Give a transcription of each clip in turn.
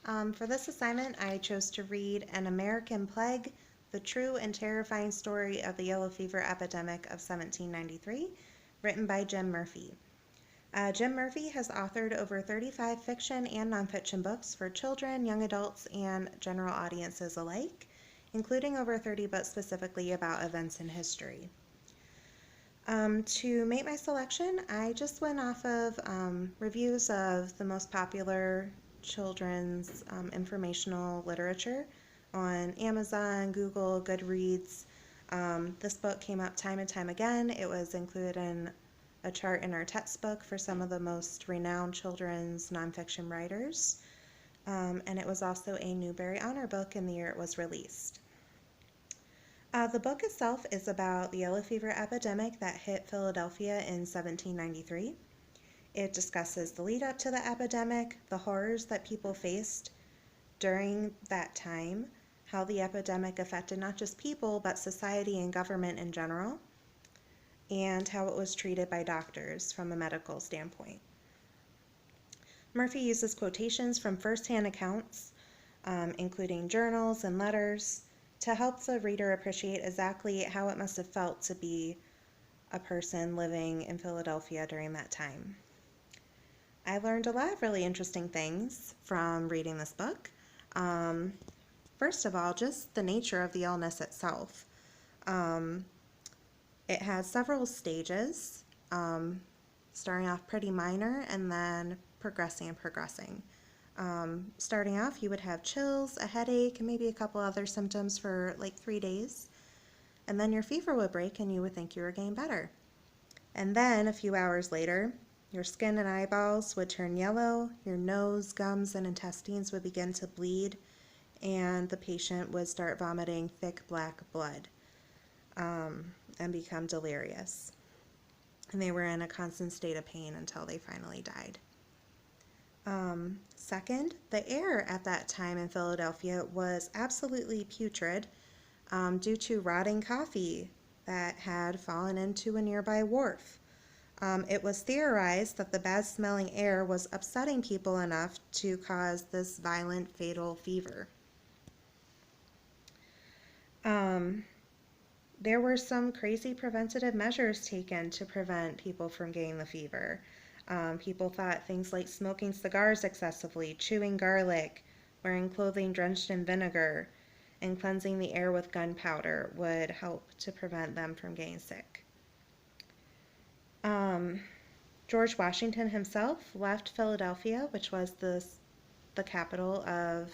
For this assignment, I chose to read An American Plague, The True and Terrifying Story of the Yellow Fever Epidemic of 1793, written by Jim Murphy. Jim Murphy has authored over 35 fiction and nonfiction books for children, young adults, and general audiences alike, including over 30 books specifically about events in history. To make my selection, I just went off of reviews of the most popular children's informational literature on Amazon, Google, Goodreads. This book came up time and time again. It was included in a chart in our textbook for some of the most renowned children's nonfiction writers. And it was also a Newbery Honor book in the year it was released. The book itself is about the yellow fever epidemic that hit Philadelphia in 1793. It discusses the lead up to the epidemic, the horrors that people faced during that time, how the epidemic affected not just people, but society and government in general, and how it was treated by doctors from a medical standpoint. Murphy uses quotations from first-hand accounts, including journals and letters, to help the reader appreciate exactly how it must have felt to be a person living in Philadelphia during that time. I learned a lot of really interesting things from reading this book. First of all, just the nature of the illness itself. It has several stages, starting off pretty minor and then progressing and progressing. Starting off, you would have chills, a headache, and maybe a couple other symptoms for like 3 days. And then your fever would break and you would think you were getting better. And then a few hours later, your skin and eyeballs would turn yellow, your nose, gums, and intestines would begin to bleed, and the patient would start vomiting thick black blood and become delirious. And they were in a constant state of pain until they finally died. Second, the air at that time in Philadelphia was absolutely putrid due to rotting coffee that had fallen into a nearby wharf. It was theorized that the bad-smelling air was upsetting people enough to cause this violent, fatal fever. There were some crazy preventative measures taken to prevent people from getting the fever. People thought things like smoking cigars excessively, chewing garlic, wearing clothing drenched in vinegar, and cleansing the air with gunpowder would help to prevent them from getting sick. George Washington himself left Philadelphia, which was the capital of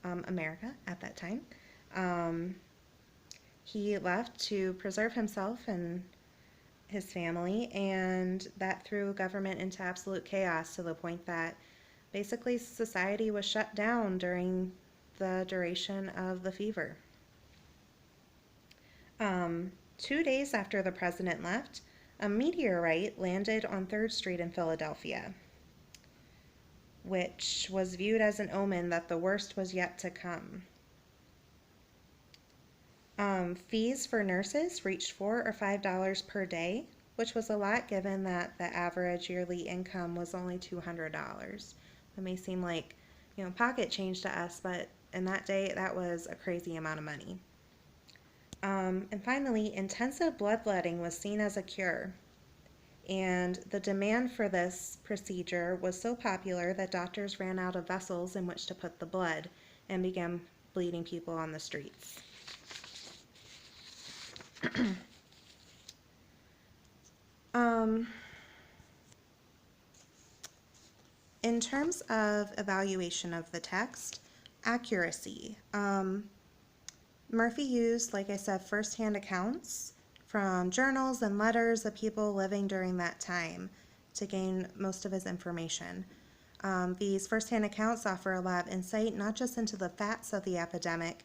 America at that time. He left to preserve himself and his family, and that threw government into absolute chaos to the point that basically society was shut down during the duration of the fever. 2 days after the president left, a meteorite landed on 3rd Street in Philadelphia, which was viewed as an omen that the worst was yet to come. Fees for nurses reached $4 or $5 per day, which was a lot given that the average yearly income was only $200. It may seem like, pocket change to us, but in that day, that was a crazy amount of money. And finally, intensive bloodletting was seen as a cure. And the demand for this procedure was so popular that doctors ran out of vessels in which to put the blood and began bleeding people on the streets. In terms of evaluation of the text, accuracy. Murphy used, like I said, first-hand accounts from journals and letters of people living during that time to gain most of his information. These first-hand accounts offer a lot of insight, not just into the facts of the epidemic,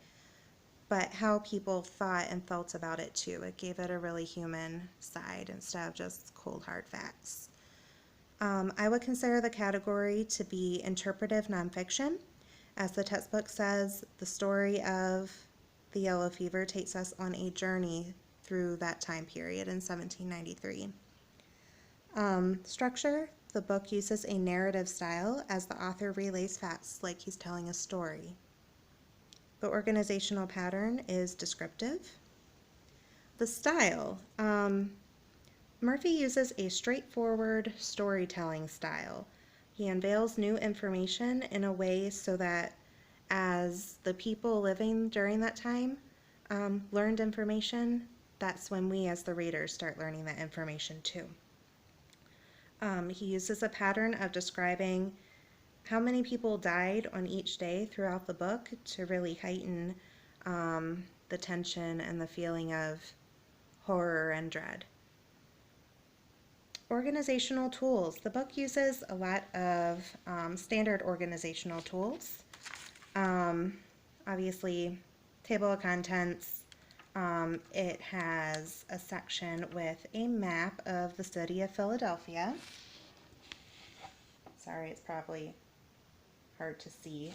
but how people thought and felt about it too. It gave it a really human side instead of just cold, hard facts. I would consider the category to be interpretive nonfiction. As the textbook says, the story of the yellow fever takes us on a journey through that time period in 1793. Structure, The book uses a narrative style as the author relays facts like he's telling a story. The organizational pattern is descriptive. The style. Murphy uses a straightforward storytelling style. He unveils new information in a way so that as the people living during that time learned information, that's when we as the readers start learning that information too. He uses a pattern of describing how many people died on each day throughout the book to really heighten the tension and the feeling of horror and dread. Organizational tools. The book uses a lot of standard organizational tools. Obviously, table of contents. It has a section with a map of the city of Philadelphia. Sorry, it's probably hard to see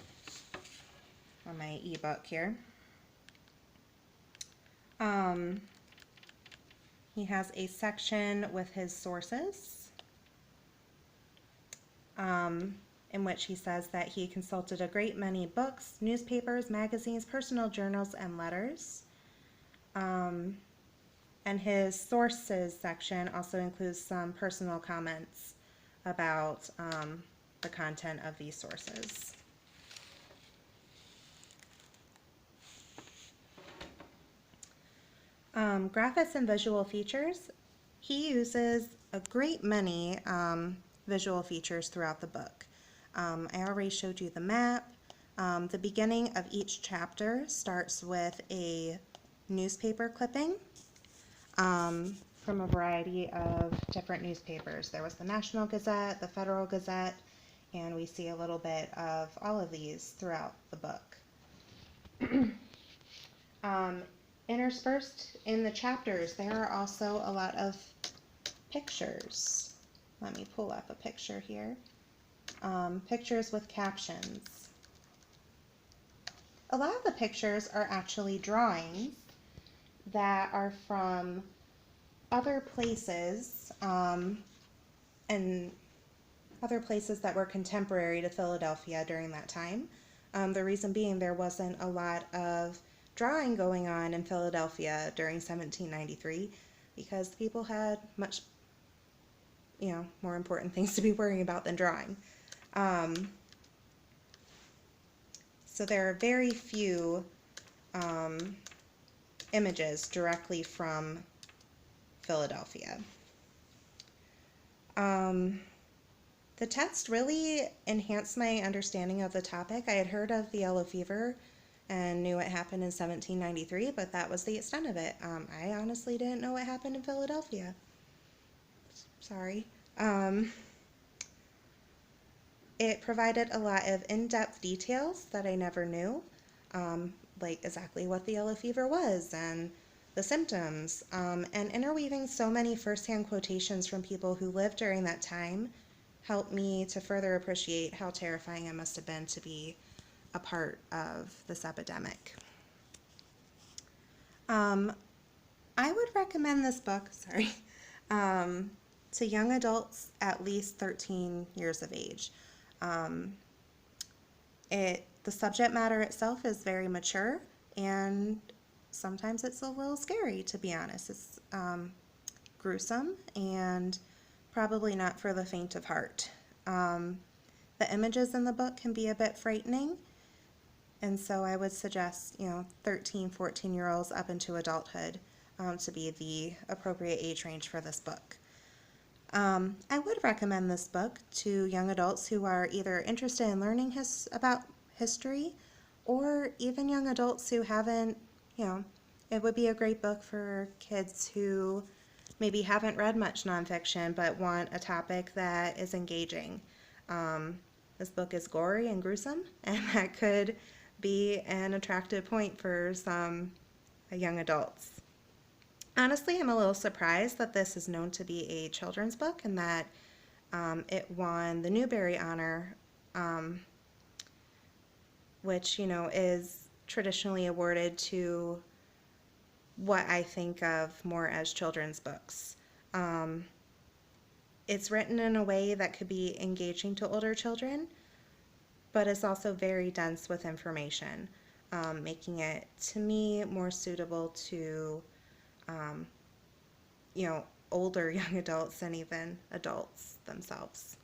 on my ebook here. He has a section with his sources, in which he says that he consulted a great many books, newspapers, magazines, personal journals, and letters. And his sources section also includes some personal comments about the content of these sources. Graphics and visual features. He uses a great many visual features throughout the book. I already showed you the map. The beginning of each chapter starts with a newspaper clipping from a variety of different newspapers. There was the National Gazette, the Federal Gazette, and we see a little bit of all of these throughout the book. Interspersed in the chapters, there are also a lot of pictures. Let me pull up a picture here. Pictures with captions. A lot of the pictures are actually drawings that are from other places and other places that were contemporary to Philadelphia during that time. The reason being there wasn't a lot of drawing going on in Philadelphia during 1793 because people had much, more important things to be worrying about than drawing. So there are very few images directly from Philadelphia. The text really enhanced my understanding of the topic. I had heard of the yellow fever and knew it happened in 1793, but that was the extent of it. I honestly didn't know what happened in Philadelphia. Sorry. It provided a lot of in-depth details that I never knew, like exactly what the yellow fever was and the symptoms, and interweaving so many first-hand quotations from people who lived during that time helped me to further appreciate how terrifying it must have been to be a part of this epidemic. I would recommend this book, to young adults at least 13 years of age. The subject matter itself is very mature, and sometimes it's a little scary, to be honest. It's gruesome and probably not for the faint of heart. The images in the book can be a bit frightening, and so I would suggest, 13, 14-year-olds up into adulthood to be the appropriate age range for this book. I would recommend this book to young adults who are either interested in learning about history or even young adults who haven't, it would be a great book for kids who maybe haven't read much nonfiction but want a topic that is engaging. This book is gory and gruesome, and that could be an attractive point for some young adults. Honestly, I'm a little surprised that this is known to be a children's book and that it won the Newbery Honor, which, is traditionally awarded to what I think of more as children's books. it's written in a way that could be engaging to older children, but it's also very dense with information, making it, to me, more suitable to, um, you know, older young adults than even adults themselves.